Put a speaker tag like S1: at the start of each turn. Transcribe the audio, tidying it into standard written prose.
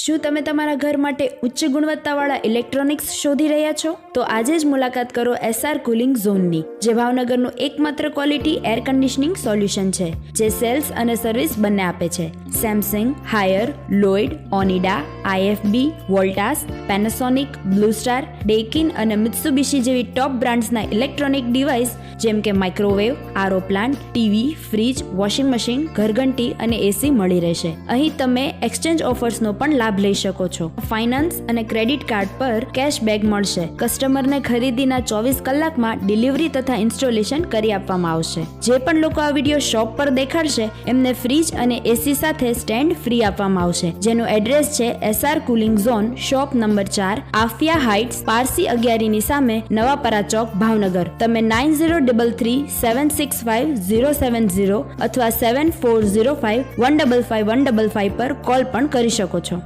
S1: શું તમે તમારા ઘર માટે ઉચ્ચ ગુણવત્તાવાળા ઇલેક્ટ્રોનિક્સ શોધી રહ્યા છો? તો આજે જ મુલાકાત કરો એસઆર કુલિંગ ઝોનની, જે ભાવનગરનું એકમાત્ર ક્વોલિટી એર કન્ડિશનિંગ સોલ્યુશન છે, જે સેલ્સ અને સર્વિસ બંને આપે છે. Samsung, Haier, Lloyd, Onida, IFB, Voltas, Panasonic, Blue Star, Daikin અને મિત્સુબિશી જેવી ટોપ બ્રાન્ડ્સના ઇલેક્ટ્રોનિક ડિવાઇસ જેમ કે microwave, RO plant, TV, fridge, washing machine, ઘરઘંટી અને એસી મળી રહેશે. અહીં તમે એક્સચેન્જ ઓફર્સનો પણ લાભ લઈ શકો છો. ફાઇનાન્સ અને ક્રેડિટ કાર્ડ પર કેશબેક મળશે. કસ્ટમરને ખરીદીના 24 કલાકમાં ડિલિવરી તથા ઇન્સ્ટોલેશન કરી આપવામાં આવશે. જે પણ લોકો આ વિડીયો શોપ પર દેખાડશે એમને ફ્રીજ અને એસી સાથે સ્ટેન્ડ ફ્રી આપવામાં આવશે, જેનું એડ્રેસ છે SR cooling zone, shop number 4, Afiya heights, Parsi 11ની સામે, નવાપરા ચોક, ભાવનગર. તમે 9033 765 070 અથવા 7405 155 155 પર કોલ પણ કરી શકો છો.